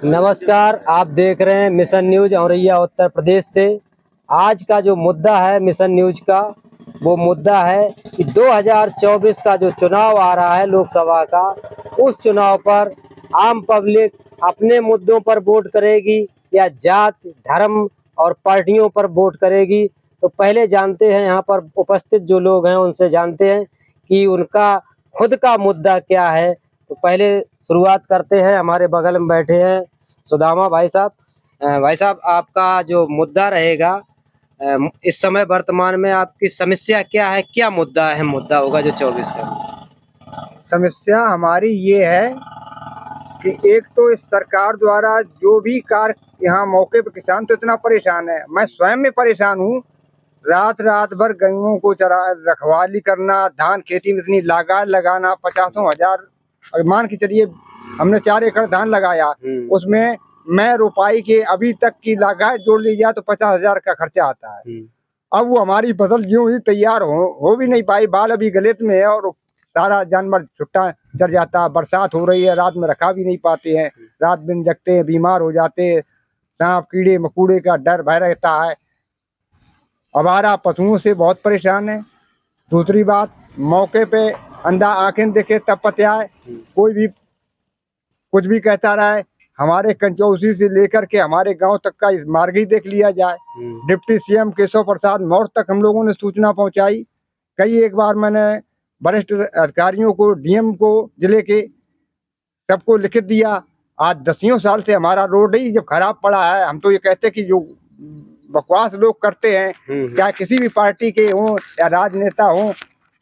नमस्कार, आप देख रहे हैं मिशन न्यूज औरैया उत्तर प्रदेश से। आज का जो मुद्दा है मिशन न्यूज का, वो मुद्दा है कि 2024 का जो चुनाव आ रहा है लोकसभा का, उस चुनाव पर आम पब्लिक अपने मुद्दों पर वोट करेगी या जात, धर्म और पार्टियों पर वोट करेगी। तो पहले जानते हैं, यहाँ पर उपस्थित जो लोग हैं उनसे जानते हैं कि उनका खुद का मुद्दा क्या है। तो पहले शुरुआत करते हैं, हमारे बगल में बैठे हैं सुदामा भाई साहब। भाई साहब, आपका जो मुद्दा रहेगा इस समय वर्तमान में आपकी समस्या क्या है, क्या मुद्दा अहम मुद्दा होगा जो 24 का? समस्या हमारी ये है कि एक तो इस सरकार द्वारा जो भी कार्य यहाँ मौके पर, किसान तो इतना परेशान है, मैं स्वयं में परेशान हूँ। रात रात भर गैयों को चरा रखवाली करना, धान खेती में इतनी लागत लगाना, 50,000 मान के चलिए हमने 4 एकड़ धान लगाया, उसमें मैं रोपाई के अभी तक की लागत जोड़ ली जाए तो 50,000 का खर्चा आता है। अब वो हमारी फसल ज्यों ही तैयार हो भी नहीं पाई, बाल अभी गलेत में है और सारा जानवर छुट्टा चढ़ जाता है। बरसात हो रही है, रात में रखा भी नहीं पाते हैं, रात दिन जगते हैं, बीमार हो जाते हैं, सांप कीड़े मकोड़े का डर भय रहता है। आवारा पशुओं से बहुत परेशान है। दूसरी बात, मौके पे अंधा आंखें देखे तब पतियाए, कोई भी कुछ भी कहता रहा है। हमारे कंचौसी से लेकर के हमारे गांव तक का इस मार्ग ही देख लिया जाए। डिप्टी सीएम केशव प्रसाद मौर्य तक हम लोगों ने सूचना पहुंचाई। कई एक बार मैंने वरिष्ठ अधिकारियों को, डीएम को, जिले के सबको लिखित दिया। आज 10 साल से हमारा रोड ही जब खराब पड़ा है। हम तो ये कहते कि जो बकवास लोग करते हैं, चाहे किसी भी पार्टी के हों या राजनेता हों,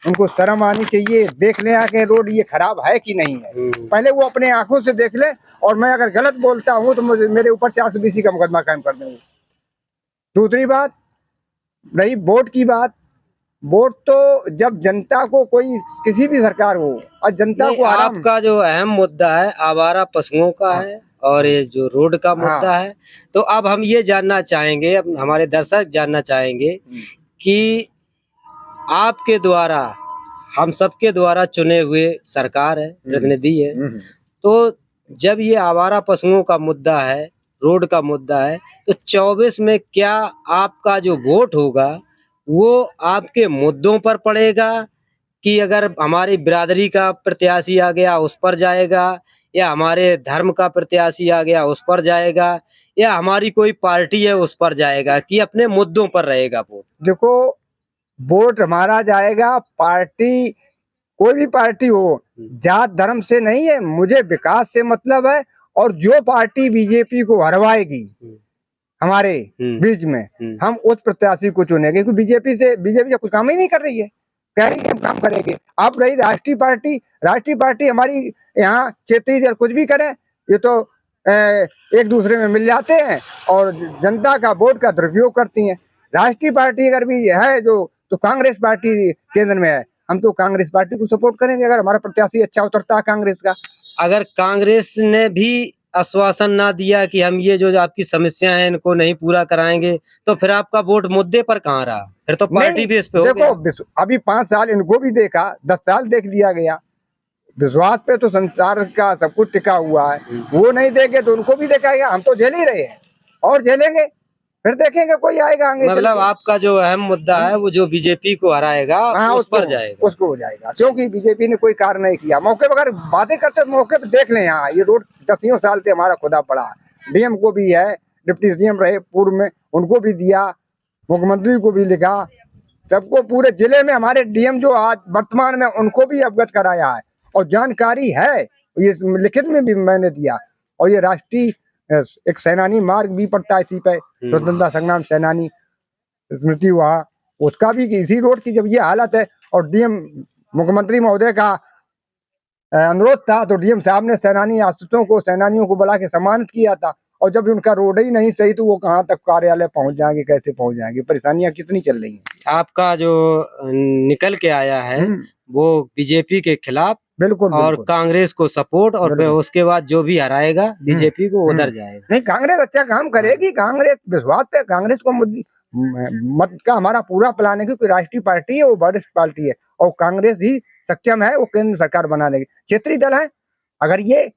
उनको शर्म आनी चाहिए। देख ले आके रोड ये खराब है कि नहीं है, पहले वो अपने आंखों से देख ले। और मैं अगर गलत बोलता हूँ तो मुझे मेरे ऊपर 420 का मुकदमा कायम कर देंगे। दूसरी बात रही वोट की बात, वोट तो जब जनता को, कोई किसी भी सरकार हो और जनता को आराम। आपका जो अहम मुद्दा है आवारा पशुओं का है और ये जो रोड का मुद्दा है। तो अब हम ये जानना चाहेंगे, अब हमारे दर्शक जानना चाहेंगे कि आपके द्वारा, हम सबके द्वारा चुने हुए सरकार है, प्रतिनिधि है, तो जब ये आवारा पशुओं का मुद्दा है, रोड का मुद्दा है, तो 24 में क्या आपका जो वोट होगा वो आपके मुद्दों पर पड़ेगा कि अगर हमारी बिरादरी का प्रत्याशी आ गया उस पर जाएगा, या हमारे धर्म का प्रत्याशी आ गया उस पर जाएगा, या हमारी कोई पार्टी है उस पर जाएगा, कि अपने मुद्दों पर रहेगा वोट? देखो, वोट हमारा जाएगा, पार्टी कोई भी पार्टी हो, जात धर्म से नहीं है, मुझे विकास से मतलब है। और जो पार्टी बीजेपी को हरवाएगी हमारे बीच में, हम उस प्रत्याशी को चुनेंगे। क्योंकि बीजेपी कुछ काम ही नहीं कर रही है, कह रही है हम काम करेंगे। आप रही राष्ट्रीय पार्टी हमारी यहाँ क्षेत्रीय कुछ भी करे, ये तो एक दूसरे में मिल जाते हैं और जनता का वोट का दुरुपयोग करती हैं। राष्ट्रीय पार्टी अगर भी है जो, तो कांग्रेस पार्टी केंद्र में है, हम तो कांग्रेस पार्टी को सपोर्ट करेंगे अगर हमारा प्रत्याशी अच्छा उतरता है कांग्रेस का। अगर कांग्रेस ने भी आश्वासन ना दिया कि हम ये जो आपकी समस्या है इनको नहीं पूरा कराएंगे, तो फिर आपका वोट मुद्दे पर कहाँ रहा? फिर तो पार्टी बेस पे हो गया। देखो, अभी 5 साल इनको भी देखा, 10 साल देख लिया गया। विश्वास पे तो संसार का सब कुछ टिका हुआ है, वो नहीं देंगे तो उनको भी देखा गया। हम तो झेल ही रहे हैं और झेलेंगे, फिर देखेंगे कोई आएगा आगे। मतलब आपका जो अहम मुद्दा है वो जो बीजेपी को हराएगा उस पर जाएगा, उसको हो जाएगा। क्योंकि बीजेपी ने कोई कार्य नहीं किया। मौके पर अगर बातें करते मौके पर देख लें, यहाँ ये रोड 10 साल से हमारा खुदा पड़ा है। डीएम को भी है, डिप्टी सीएम रहे पूर्व में, उनको भी दिया, मुख्यमंत्री को भी लिखा, सबको पूरे जिले में हमारे डीएम जो आज वर्तमान में, उनको भी अवगत कराया है और जानकारी है, ये लिखित में भी मैंने दिया। और ये राष्ट्रीय एक सेनानी मार्ग भी पड़ता है इसी पे, स्वतंत्रता संग्राम सेनानी स्मृति हुआ, उसका भी इसी रोड की जब ये हालत है। और डीएम मुख्यमंत्री महोदय का अनुरोध था तो डीएम साहब ने सेनानी आश्रितों को, सेनानियों को बुला के सम्मानित किया था। और जब उनका रोड ही नहीं सही तो वो कहाँ तक कार्यालय पहुंच जाएंगे, कैसे पहुंच जाएंगे? परेशानियां कितनी चल रही हैं। आपका जो निकल के आया है वो बीजेपी के खिलाफ, बिल्कुल, और कांग्रेस को सपोर्ट, और फिर उसके बाद जो भी हराएगा बीजेपी को उधर जाएगा। नहीं, कांग्रेस अच्छा काम करेगी, कांग्रेस विश्वास पे, कांग्रेस को मत का हमारा पूरा प्लान है। क्योंकि राष्ट्रीय पार्टी है, वो वरिष्ठ पार्टी है और कांग्रेस ही सक्षम है वो केंद्र सरकार बनाने की। क्षेत्रीय दल है, अगर ये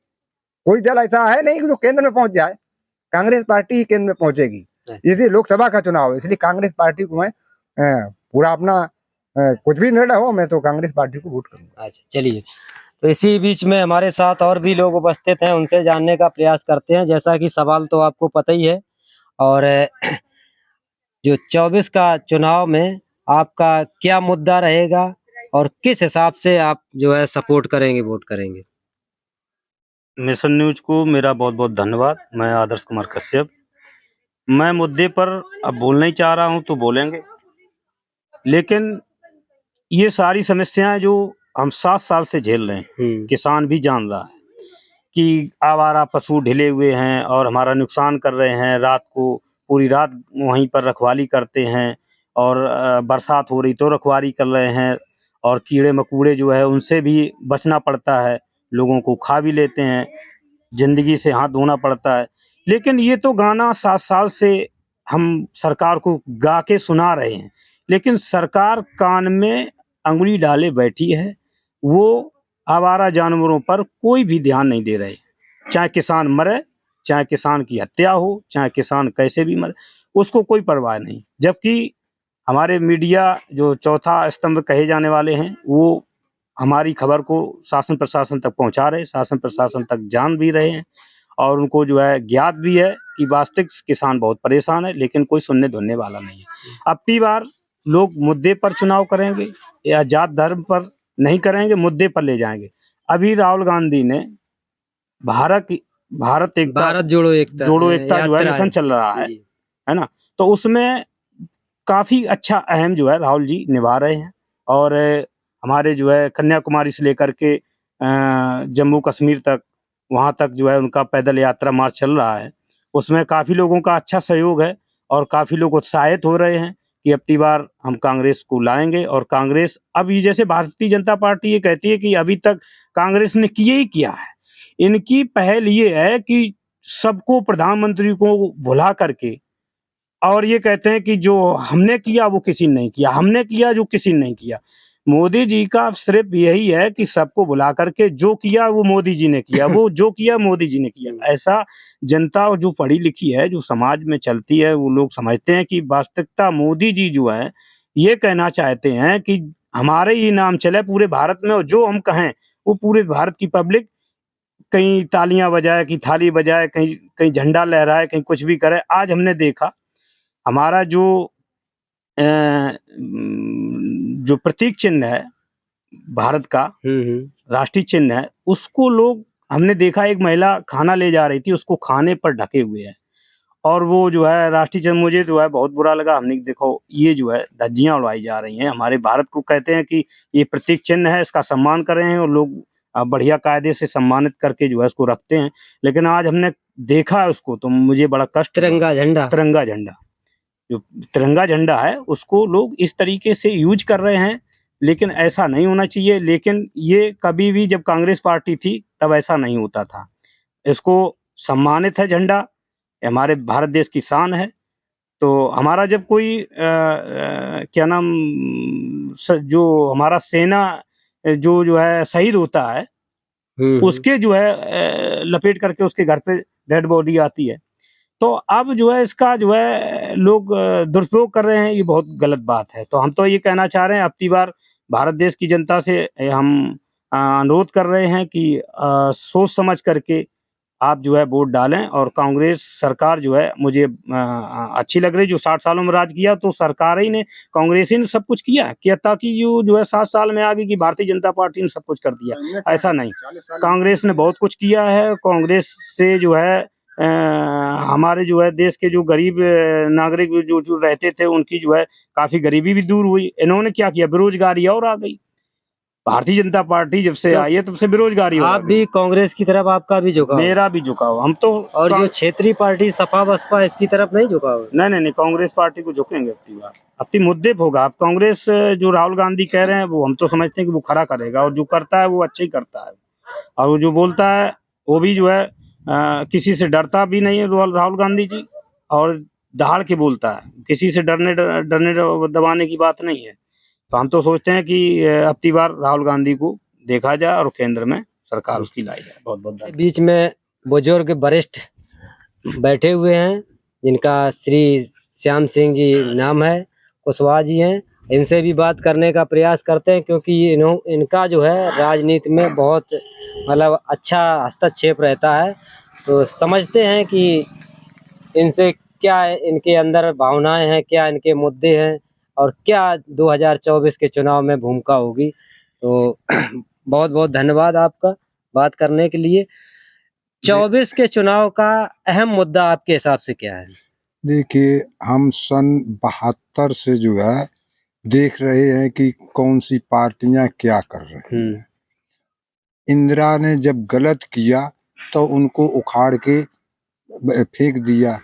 कोई दल ऐसा है नहीं कि जो केंद्र में पहुंच जाए। कांग्रेस पार्टी ही केंद्र में पहुंचेगी। इसलिए लोकसभा का चुनाव है, इसलिए कांग्रेस पार्टी को मैं पूरा अपना कुछ भी निर्णय हो, मैं तो कांग्रेस पार्टी को वोट करूंगा। अच्छा, चलिए। तो इसी बीच में हमारे साथ और भी लोग उपस्थित हैं, उनसे जानने का प्रयास करते हैं। जैसा कि सवाल तो आपको पता ही है, और जो 24 का चुनाव में आपका क्या मुद्दा रहेगा और किस हिसाब से आप जो है सपोर्ट करेंगे, वोट करेंगे? मिशन न्यूज को मेरा बहुत बहुत धन्यवाद। मैं आदर्श कुमार कश्यप। मैं मुद्दे पर अब बोलना ही चाह रहा हूं तो बोलेंगे, लेकिन ये सारी समस्याएं जो हम 7 साल से झेल रहे हैं, किसान भी जान रहा है कि आवारा पशु ढिले हुए हैं और हमारा नुकसान कर रहे हैं। रात को पूरी रात वहीं पर रखवाली करते हैं, और बरसात हो रही तो रखवाली कर रहे हैं, और कीड़े मकोड़े जो है उनसे भी बचना पड़ता है। लोगों को खा भी लेते हैं, ज़िंदगी से हाथ धोना पड़ता है। लेकिन ये तो गाना 7 साल से हम सरकार को गा के सुना रहे हैं, लेकिन सरकार कान में अंगुली डाले बैठी है। वो आवारा जानवरों पर कोई भी ध्यान नहीं दे रहे। चाहे किसान मरे, चाहे किसान की हत्या हो, चाहे किसान कैसे भी मरे, उसको कोई परवाह नहीं। जबकि हमारे मीडिया जो चौथा स्तंभ कहे जाने वाले हैं, वो हमारी खबर को शासन प्रशासन तक पहुंचा रहे, शासन प्रशासन तक जान भी रहे हैं, और उनको जो है ज्ञात भी है कि वास्तविक किसान बहुत परेशान है, लेकिन कोई सुनने धुनने वाला नहीं है। अब की बार लोग मुद्दे पर चुनाव करेंगे या जात धर्म पर नहीं करेंगे, मुद्दे पर ले जाएंगे। अभी राहुल गांधी ने भारत भारत एकता भारत जोड़ो एकता जो है मिशन चल रहा है ना, तो उसमें काफी अच्छा अहम जो है राहुल जी निभा रहे हैं। और हमारे जो है कन्याकुमारी से लेकर के जम्मू कश्मीर तक, वहाँ तक जो है उनका पैदल यात्रा मार्च चल रहा है। उसमें काफ़ी लोगों का अच्छा सहयोग है, और काफ़ी लोग उत्साहित हो रहे हैं कि अब की बार हम कांग्रेस को लाएंगे। और कांग्रेस अब ये जैसे भारतीय जनता पार्टी ये कहती है कि अभी तक कांग्रेस ने किए ही किया है। इनकी पहल ये है कि सबको, प्रधानमंत्री को भुला करके, और ये कहते हैं कि जो हमने किया वो किसी ने नहीं किया, हमने किया जो किसी ने नहीं किया। मोदी जी का सिर्फ यही है कि सबको बुला करके जो किया वो मोदी जी ने किया, वो जो किया मोदी जी ने किया। ऐसा जनता जो पढ़ी लिखी है, जो समाज में चलती है, वो लोग समझते हैं कि वास्तविकता मोदी जी जो है ये कहना चाहते हैं कि हमारे ही नाम चले पूरे भारत में, और जो हम कहें वो पूरे भारत की पब्लिक कहीं तालियां बजाए, कहीं थाली बजाए, कहीं कहीं झंडा लहराए, कहीं कुछ भी करे। आज हमने देखा हमारा जो प्रतीक चिन्ह है भारत का, राष्ट्रीय चिन्ह है, उसको लोग, हमने देखा एक महिला खाना ले जा रही थी, उसको खाने पर ढके हुए है, और वो जो है राष्ट्रीय चिन्ह, मुझे जो है बहुत बुरा लगा। हमने देखो ये जो है धज्जियां उड़ाई जा रही हैं हमारे भारत को। कहते हैं कि ये प्रतीक चिन्ह है, इसका सम्मान कर रहे हैं, और लोग बढ़िया कायदे से सम्मानित करके जो है इसको रखते हैं। लेकिन आज हमने देखा है उसको, तो मुझे बड़ा कष्ट। तिरंगा झंडा जो तिरंगा झंडा है उसको लोग इस तरीके से यूज कर रहे हैं, लेकिन ऐसा नहीं होना चाहिए। लेकिन ये कभी भी जब कांग्रेस पार्टी थी तब ऐसा नहीं होता था। इसको सम्मानित है झंडा, हमारे भारत देश की शान है। तो हमारा जब कोई क्या नाम जो हमारा सेना जो है शहीद होता है, उसके जो है लपेट करके उसके घर पे डेड बॉडी आती है। तो अब जो है इसका जो है लोग दुरुपयोग कर रहे हैं, ये बहुत गलत बात है। तो हम तो ये कहना चाह रहे हैं, अब की बार भारत देश की जनता से हम अनुरोध कर रहे हैं कि सोच समझ करके आप जो है वोट डालें। और कांग्रेस सरकार जो है मुझे अच्छी लग रही, जो 60 सालों में राज किया तो सरकार ही ने, कांग्रेस ही ने सब कुछ किया ताकि जो है 7 साल में आगे की भारतीय जनता पार्टी ने सब कुछ कर दिया, ऐसा नहीं। कांग्रेस ने बहुत कुछ किया है। कांग्रेस से जो है हमारे जो है देश के जो गरीब नागरिक जो रहते थे, उनकी जो है काफी गरीबी भी दूर हुई। इन्होंने क्या किया, बेरोजगारी और आ गई। भारतीय जनता पार्टी जब से आई है तब से बेरोजगारी हो आप भी कांग्रेस की तरफ, आपका भी झुकाव? मेरा भी झुकाव। हम तो, और जो क्षेत्रीय पार्टी सपा बसपा, इसकी तरफ नहीं झुकाव? नहीं, कांग्रेस पार्टी को झुकेंगे अब की बार। अब मुद्दे पे होगा। अब कांग्रेस जो राहुल गांधी कह रहे हैं वो हम तो समझते हैं कि वो खरा करेगा, और जो करता है वो अच्छा ही करता है, और वो जो बोलता है वो भी जो है किसी से डरता भी नहीं है राहुल गांधी जी, और दहाड़ के बोलता है। किसी से डरने दबाने की बात नहीं है। तो हम तो सोचते हैं कि अब की बार राहुल गांधी को देखा जाए और केंद्र में सरकार उसकी लाई जाए। बहुत बहुत बीच में बुजुर्ग वरिष्ठ बैठे हुए हैं, जिनका श्री श्याम सिंह जी नाम है, कुशवाहा जी हैं। इनसे भी बात करने का प्रयास करते हैं, क्योंकि इनका जो है राजनीति में बहुत मतलब अच्छा हस्तक्षेप रहता है। तो समझते हैं कि इनसे क्या इनके अंदर भावनाएं हैं, क्या इनके मुद्दे हैं, और क्या 2024 के चुनाव में भूमिका होगी। तो बहुत बहुत धन्यवाद आपका बात करने के लिए। 24 के चुनाव का अहम मुद्दा आपके हिसाब से क्या है? देखिए, हम सन 72 से जो है देख रहे हैं कि कौन सी पार्टियां क्या कर रही हैं। इंदिरा ने जब गलत किया तो उनको उखाड़ के फेंक दिया।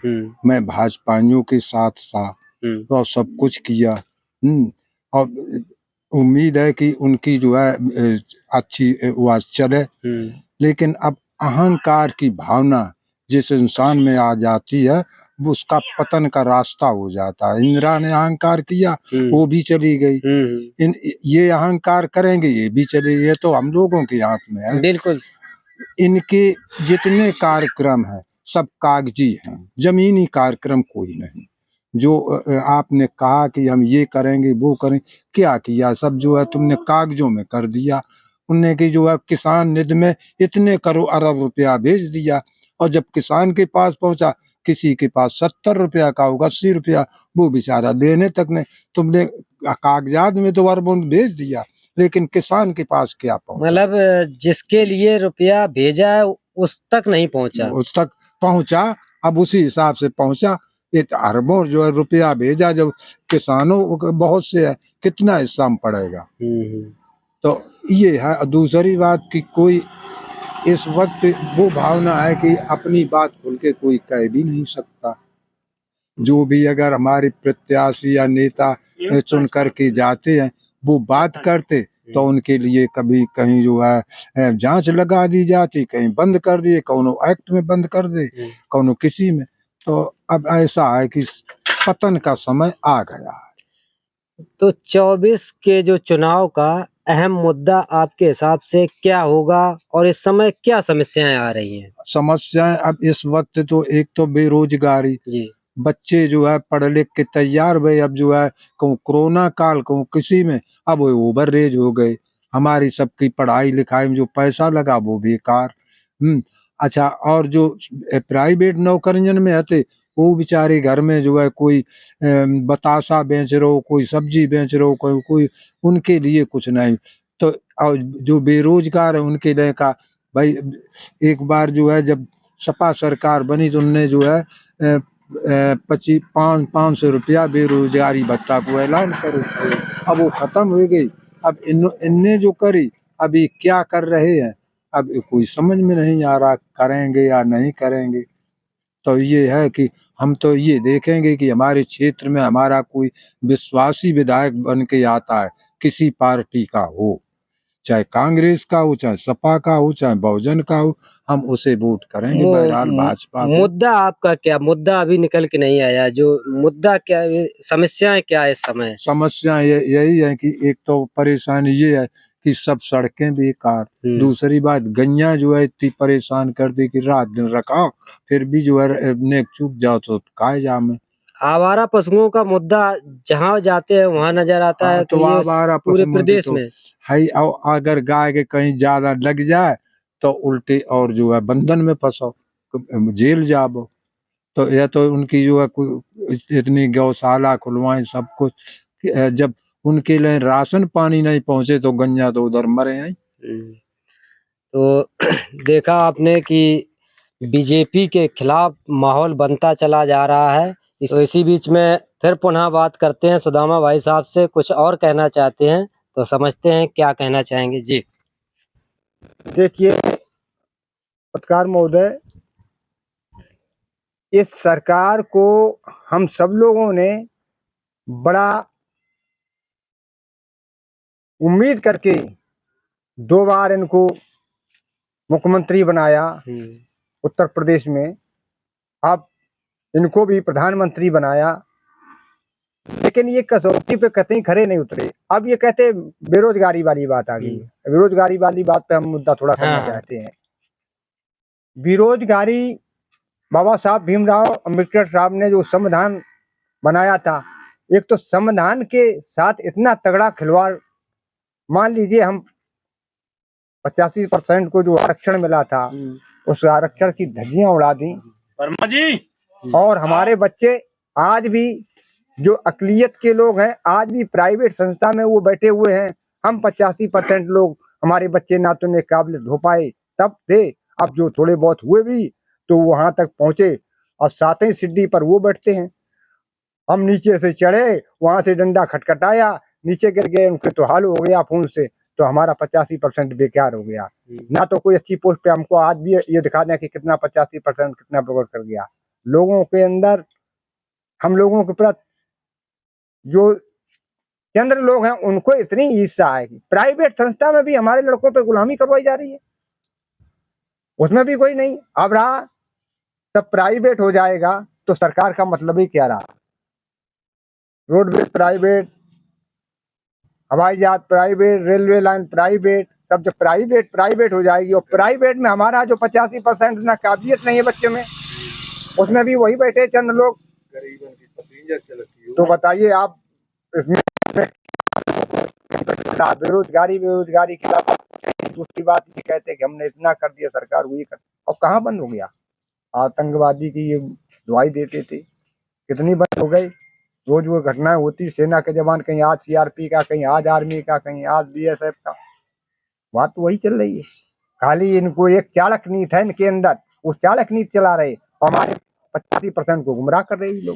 मैं भाजपाइयों के साथ था तो सब कुछ किया। और उम्मीद है कि उनकी जो है अच्छी वह चले। लेकिन अब अहंकार की भावना जिस इंसान में आ जाती है, वो उसका पतन का रास्ता हो जाता है। इंदिरा ने अहंकार किया, वो भी चली गई। ये अहंकार करेंगे, ये भी चले। ये तो हम लोगों के हाथ में है। बिल्कुल। इनके जितने कार्यक्रम हैं सब कागजी हैं, जमीनी कार्यक्रम कोई नहीं। जो आपने कहा कि हम ये करेंगे वो करें, क्या किया? सब जो है तुमने कागजों में कर दिया। उनने की जो है किसान निधि में इतने करोड़ अरब रुपया भेज दिया, और जब किसान के पास पहुंचा, किसी के पास 70 रुपया का होगा, 80 रुपया, वो बेचारा देने तक नहीं। तुमने कागजात में तो अरबों भेज दिया, लेकिन किसान के पास क्या पहुंचा? मतलब जिसके लिए रुपया भेजा है उस तक नहीं पहुंचा। उस तक पहुंचा, अब उसी हिसाब से पहुंचा। ये अरबों जो है रुपया भेजा, जब किसानों को बहुत से है, कितना हिस्सा में पड़ेगा। तो ये है। दूसरी बात कि कोई इस वक्त वो भावना है कि अपनी बात खुल के कोई कह भी नहीं सकता। जो भी अगर हमारे प्रत्याशी या नेता चुन करके जाते हैं, वो बात करते तो उनके लिए कभी कहीं जो है जांच लगा दी जाती, कहीं बंद कर दिए, कौनो एक्ट में बंद कर दे, कौनो किसी में। तो अब ऐसा है कि पतन का समय आ गया है। तो 24 के जो चुनाव का अहम मुद्दा आपके हिसाब से क्या होगा, और इस समय क्या समस्याएं आ रही हैं? समस्याएं अब इस वक्त तो एक तो बेरोजगारी जी। बच्चे जो है पढ़ लिख के तैयार हुए, अब जो है कहूँ कोरोना काल, कहूँ किसी में, अब वो ओवररेज हो गए। हमारी सबकी पढ़ाई लिखाई में जो पैसा लगा वो बेकार। अच्छा, और जो प्राइवेट नौकरियन में आते, वो बेचारे घर में जो है कोई बतासा बेच रहो, कोई सब्जी बेच रहो, कोई उनके लिए कुछ नहीं। तो और जो बेरोजगार है उनके लिए का भाई, एक बार जो है जब सपा सरकार बनी तो उनने जो है 500 रुपया बेरोजगारी भत्ता को ऐलान करो। अब वो खत्म हो गई। अब इनने जो करी, अभी क्या कर रहे हैं, अब कोई समझ में नहीं आ रहा, करेंगे या नहीं करेंगे। तो ये है कि हम तो ये देखेंगे कि हमारे क्षेत्र में हमारा कोई विश्वासी विधायक बन के आता है, किसी पार्टी का हो, चाहे कांग्रेस का हो, चाहे सपा का हो, चाहे बहुजन का हो, हम उसे वोट करेंगे। बहरहाल भाजपा को। मुद्दा आपका क्या? मुद्दा अभी निकल के नहीं आया। जो मुद्दा क्या, समस्याएं क्या है इस समय? समस्या यही है कि एक तो परेशानी ये है कि सब सड़कें बेकार। दूसरी बात, गैया जो है इतनी परेशान कर दी कि रात दिन रखाओ, फिर भी जो है नेक चूक जाओ तो काहे जामे। आवारा पशुओं का मुद्दा जहाँ जाते हैं वहाँ नजर आता है। तो ये आवारा पूरे पशुओं की प्रदेश तो में है। अगर गाय के कहीं ज्यादा लग जाए तो उल्टे और जो है बंधन में फंसो, जेल जाओ। तो यह तो उनकी जो है इतनी गौशाला खुलवाएं सब कुछ, जब उनके लिए राशन पानी नहीं पहुंचे तो गैया तो उधर मरे हैं। तो देखा आपने कि बीजेपी के खिलाफ माहौल बनता चला जा रहा है। तो इसी बीच में फिर पुनः बात करते हैं सुदामा भाई साहब से, कुछ और कहना चाहते हैं तो समझते हैं क्या कहना चाहेंगे जी। देखिए पत्रकार महोदय, इस सरकार को हम सब लोगों ने बड़ा उम्मीद करके 2 बार इनको मुख्यमंत्री बनाया उत्तर प्रदेश में, अब इनको भी प्रधानमंत्री बनाया, लेकिन ये कसौटी पे कतई खरे नहीं उतरे। अब ये कहते बेरोजगारी वाली बात आ गई है। बेरोजगारी वाली बात पे हम मुद्दा थोड़ा करना चाहते हैं। बेरोजगारी बाबा साहब भीमराव अम्बेडकर साहब ने जो संविधान बनाया था, एक तो संविधान के साथ इतना तगड़ा खिलवाड़, मान लीजिए हम 85% को जो आरक्षण मिला था, उस आरक्षण की धज्जियां उड़ा दी। वर्मा जी, और हमारे बच्चे आज भी जो अकलियत के लोग हैं, आज भी प्राइवेट संस्था में वो बैठे हुए हैं। हम 85% लोग, हमारे बच्चे ना तो ने काबिल हो पाए तब थे, अब जो थोड़े बहुत हुए भी तो वहां तक पहुंचे, और सातवीं सीढ़ी पर वो बैठते हैं। हम नीचे से चढ़े, वहां से डंडा खटखटाया, नीचे गिर गए, उनके तो हाल हो गया फोन से, तो हमारा 85% बेकार हो गया। ना तो कोई अच्छी पोस्ट पे हमको आज भी ये दिखा दें कि कितना 85% कितना प्रोग्रेस कर गया। लोगों के अंदर, हम लोगों के प्रति जो चंद्र लोग हैं, उनको इतनी ईर्ष्या है कि प्राइवेट संस्था में भी हमारे लड़कों पे गुलामी करवाई जा रही है, उसमें भी कोई नहीं। अब रहा सब प्राइवेट हो जाएगा तो सरकार का मतलब ही क्या रहा? रोडवेज प्राइवेट, हवाई जहाज प्राइवेट, रेलवे लाइन प्राइवेट, सब जब प्राइवेट हो जाएगी, और प्राइवेट में हमारा जो 85% ना काबिलियत नहीं है बच्चे में, उसमें भी वही बैठे चंद लोग, तो बताइए आप इसमें बेरोजगारी के खिलाफ दूसरी बात ये कहते हैं कि हमने इतना कर दिया, सरकार वही कर, और कहाँ बंद हो गया? आतंकवादी की ये दुआई देते थे, कितनी बंद हो गई? रोज वो घटनाएं होती, सेना के जवान, कहीं आज सीआरपी का, कहीं आज आर्मी का, कहीं आज बीएसएफ का, बात तो वही चल रही है। खाली इनको एक चाणक्य नीति है इनके अंदर, वो चाणक्य नीति चला रहे, हमारे 85% को गुमराह कर रहे हैं लोग।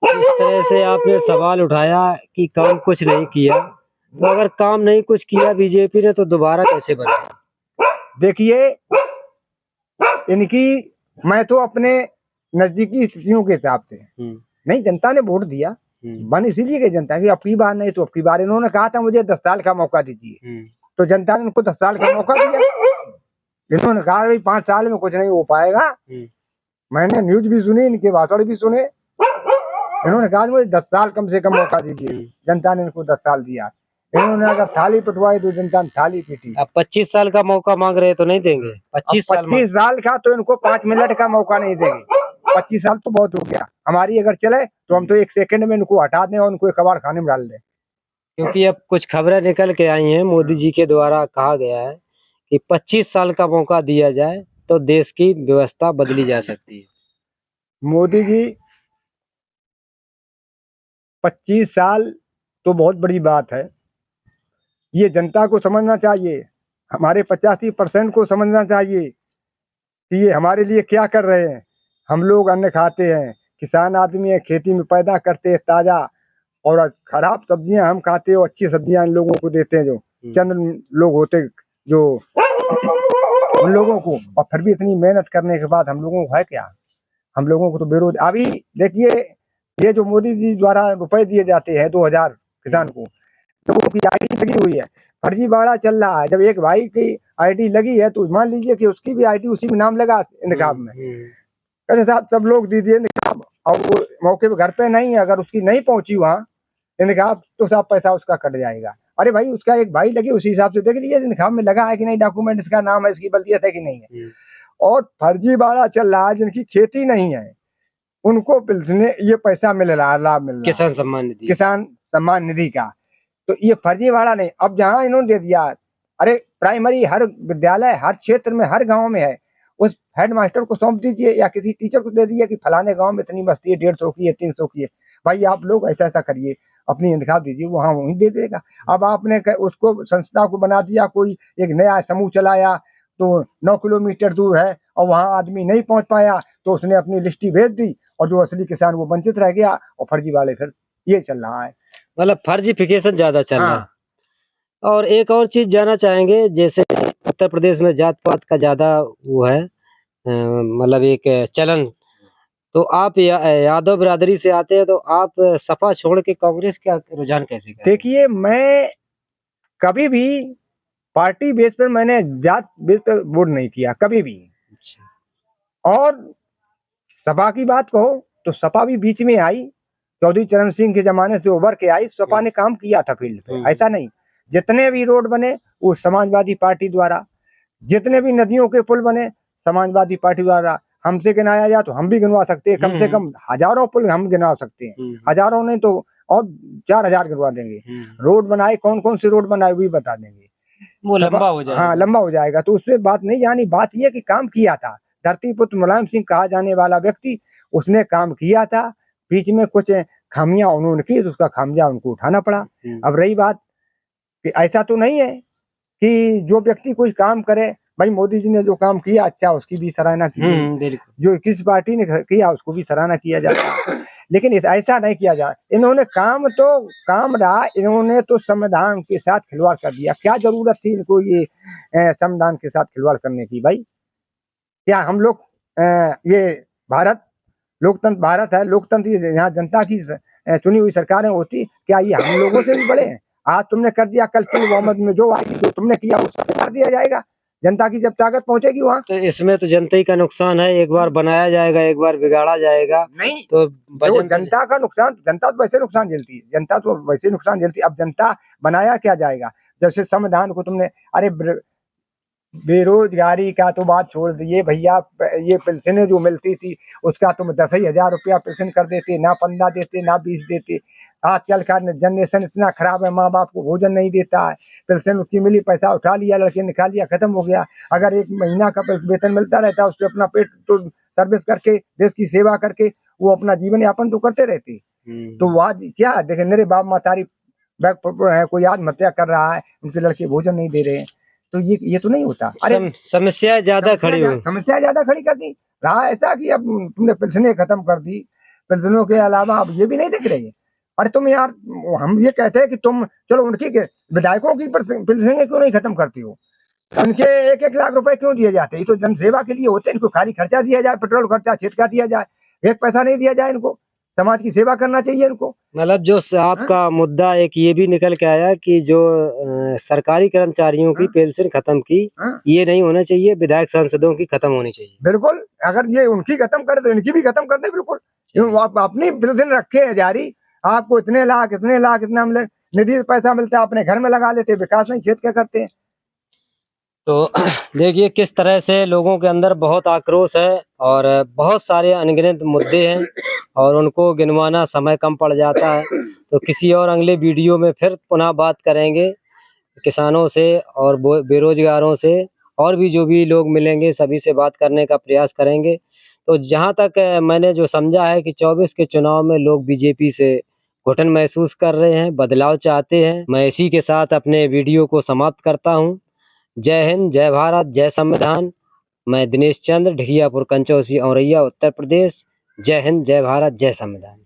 इस तरह से आपने सवाल उठाया कि काम कुछ नहीं किया, तो अगर काम नहीं कुछ किया बीजेपी ने, तो दोबारा कैसे बने? देखिए, इनकी, मैं तो अपने नजदीकी स्थितियों के हिसाब से, नहीं, जनता ने वोट दिया, बन इसीलिए कि जनता की, अब की बार नहीं तो अब की बार इन्होंने कहा था मुझे 10 साल का मौका दीजिए, तो जनता ने उनको 10 साल का मौका दिया। इन्होंने कहा भाई 5 साल में कुछ नहीं हो पाएगा, मैंने न्यूज भी सुनी, इनके भाषण भी सुने, इन्होंने कहा मुझे 10 साल कम से कम मौका दीजिए, जनता ने इनको 10 साल दिया। इन्होंने अगर थाली पिटवाई तो जनता ने थाली पीटी। अब 25 साल का मौका मांग रहे तो नहीं देंगे? 25 साल का तो इनको 5 मिनट का मौका नहीं देंगे। 25 साल तो बहुत हो गया। हमारी अगर चले तो हम तो 1 सेकंड में इनको हटा दें और उनको एक कबाड़ खाने में डाल दें। क्योंकि अब कुछ खबरें निकल के आई हैं, मोदी जी के द्वारा कहा गया है कि 25 साल का मौका दिया जाए तो देश की व्यवस्था बदली जा सकती है। मोदी जी 25 साल तो बहुत बड़ी बात है, ये जनता को समझना चाहिए, हमारे 85% को समझना चाहिए कि ये हमारे लिए क्या कर रहे हैं। हम लोग अन्न खाते हैं, किसान आदमी है, खेती में पैदा करते हैं ताजा, और खराब सब्जियां हम खाते हो, अच्छी सब्जियां इन लोगों को देते हैं, जो चंद लोग होते जो उन लोगों को, और फिर भी इतनी मेहनत करने के बाद हम लोगों को है क्या? हम लोगों को तो बेरोजगार। अभी देखिए, ये जो मोदी जी द्वारा रुपए दिए जाते हैं 2000 किसान को, लोगों की आईडी लगी हुई है, फर्जीवाड़ा चल रहा है। जब एक भाई की आईडी लगी है तो मान लीजिए कि उसकी भी आईडी उसी में नाम लगा इंतखाब में, कहते साहब सब लोग दीजिए इंतखाब, और वो मौके पे घर पे नहीं है, अगर उसकी नहीं पहुंची वहाँ इंतखाब तो साहब पैसा उसका कट जाएगा। अरे भाई, उसका एक भाई लगी, उसी हिसाब से देख लीजिए इंतखाब में लगा है कि नहीं, डॉक्यूमेंट इसका नाम है, इसकी बल्दियत है कि नहीं है। और फर्जीवाड़ा चल रहा है, जिनकी खेती नहीं है उनको ये पैसा मिल रहा है, लाभ मिल रहा है, किसान सम्मान निधि का। तो ये फर्जीवाड़ा नहीं। अब जहाँ इन्होंने दे दिया, अरे प्राइमरी हर विद्यालय हर क्षेत्र में हर गांव में है, उस हेडमास्टर को सौंप दीजिए या किसी टीचर को दे दीजिए कि फलाने गांव में इतनी बस्ती है, 150 की है, 300 की है, भाई आप लोग ऐसा ऐसा करिए, अपनी इंतखाब दीजिए, वहाँ वहीं दे देगा। अब आपने उसको संस्था को बना दिया, कोई एक नया समूह चलाया तो 9 किलोमीटर दूर है और वहाँ आदमी नहीं पहुंच पाया, तो उसने अपनी लिस्टी भेज दी, और जो असली किसान वो वंचित रह गया, और फर्जी वाले फिर ये चल रहा है, मतलब फर्जीफिकेशन ज्यादा चल रहा है। और एक और चीज जानना चाहेंगे, जैसे उत्तर प्रदेश में जात पात का ज्यादा वो है, मतलब एक चलन, तो आप यादव बिरादरी से आते हैं, तो आप सपा छोड़ के कांग्रेस का रुझान कैसे करें? देखिए, मैं कभी भी पार्टी बेस पर, मैंने जात बेस पर वोट नहीं किया कभी भी। और सपा की बात कहो तो सपा भी बीच में आई, चौधरी चरण सिंह के जमाने से उभर के आई, सपा ने काम किया था फील्ड पे, ऐसा नहीं। जितने भी रोड बने वो समाजवादी पार्टी द्वारा, जितने भी नदियों के पुल बने समाजवादी पार्टी द्वारा हमसे गिनाया जाए तो हम भी गिनवा सकते हैं, कम से कम हजारों पुल हम गिनवा सकते हैं, हजारों नहीं तो और 4000 गिनवा देंगे। रोड बनाए, कौन कौन सी रोड बनाए भी बता देंगे, वो लंबा हो जाएगा। हाँ लंबा हो जाएगा। तो उसमें बात नहीं जानी, बात यह कि काम किया था धरती पुत्र मुलायम सिंह कहा जाने वाला व्यक्ति, उसने काम किया था। बीच में कुछ खामियां उन्होंने की तो उसका खामियां उनको उठाना पड़ा। अब रही बात कि ऐसा तो नहीं है कि जो व्यक्ति कोई काम करे, भाई मोदी जी ने जो काम किया अच्छा उसकी भी सराहना की, जो किस पार्टी ने किया उसको भी सराहना किया जाता है, लेकिन ऐसा नहीं किया जा। इन्होंने काम रहा, इन्होंने तो संविधान के साथ खिलवाड़ कर दिया। क्या जरूरत थी इनको ये संविधान के साथ खिलवाड़ करने की? भाई क्या हम लोग ये लोकतंत्र भारत है, लोकतंत्र यहाँ जनता की चुनी हुई सरकारें होती, क्या ये हम लोगों से भी बड़े हैं? आज तुमने कर दिया, कल पुलवामा में जो आई जो तुमने किया उसको कर दिया जाएगा। जनता की जब ताकत पहुंचेगी वहाँ, तो इसमें तो जनता ही का नुकसान है। एक बार बनाया जाएगा, एक बार बिगाड़ा जाएगा, नहीं तो जनता का नुकसान, जनता तो वैसे नुकसान झेलती है, जनता तो वैसे नुकसान झेलती है। अब जनता बनाया क्या जाएगा? जैसे संविधान को तुमने, अरे बेरोजगारी का तो बात छोड़ दिए भैया, ये पेंशनें जो मिलती थी उसका तुम 10,000 रुपया पेंशन कर देते, ना 15 देते ना 20 देते। आजकल का जनरेशन इतना खराब है, माँ बाप को भोजन नहीं देता है, पेंशन उसकी मिली, पैसा उठा लिया, लड़के निकाल लिया, खत्म हो गया। अगर 1 महीना का वेतन मिलता रहता, उससे अपना पेट तो सर्विस करके, देश की सेवा करके वो अपना जीवन यापन तो करते रहते। तो आज क्या देखे, मेरे बाप मातारी है, कोई आत्महत्या कर रहा है, उनके लड़के भोजन नहीं दे रहे हैं, तो ये तो नहीं होता। अरे समस्या ज्यादा खड़ी हुई, समस्या ज्यादा खड़ी कर दी। रहा ऐसा कि अब तुमने पेंशनें खत्म कर दी, पेंशनों के अलावा अब ये भी नहीं दिख रही है। अरे तुम यार, हम ये कहते हैं कि तुम चलो उनकी विधायकों की पेंशनें क्यों नहीं खत्म करती हो? उनके 1-1 लाख रुपए क्यों दिए जाते? ये तो जनसेवा के लिए होते हैं, इनको खाली खर्चा दिया जाए, पेट्रोल खर्चा छिटका दिया जाए, 1 पैसा नहीं दिया जाए इनको। समाज की सेवा करना चाहिए इनको। मतलब जो आपका मुद्दा एक ये भी निकल के आया कि जो सरकारी कर्मचारियों की पेंशन खत्म की, ये नहीं होना चाहिए, विधायक सांसदों की खत्म होनी चाहिए। बिल्कुल, अगर ये उनकी खत्म करे तो इनकी भी खत्म कर दे। बिल्कुल, आप अपनी पेंशन रखे हैं जारी, आपको इतने लाख इतना निधि पैसा मिलता है, अपने घर में लगा लेते, विकास नहीं क्षेत्र क्या करते हैं। तो देखिए किस तरह से लोगों के अंदर बहुत आक्रोश है और बहुत सारे अनगिनत मुद्दे हैं और उनको गिनवाना समय कम पड़ जाता है। तो किसी और अगले वीडियो में फिर पुनः बात करेंगे किसानों से और बेरोजगारों से, और भी जो भी लोग मिलेंगे सभी से बात करने का प्रयास करेंगे। तो जहां तक मैंने जो समझा है कि 24 के चुनाव में लोग बीजेपी से घुटन महसूस कर रहे हैं, बदलाव चाहते हैं। मैं इसी के साथ अपने वीडियो को समाप्त करता हूं। जय हिंद, जय भारत, जय संविधान। मैं दिनेश चंद्र, ढिकियापुर कंचौसी, औरैया, उत्तर प्रदेश। जय हिंद, जय भारत, जय संविधान।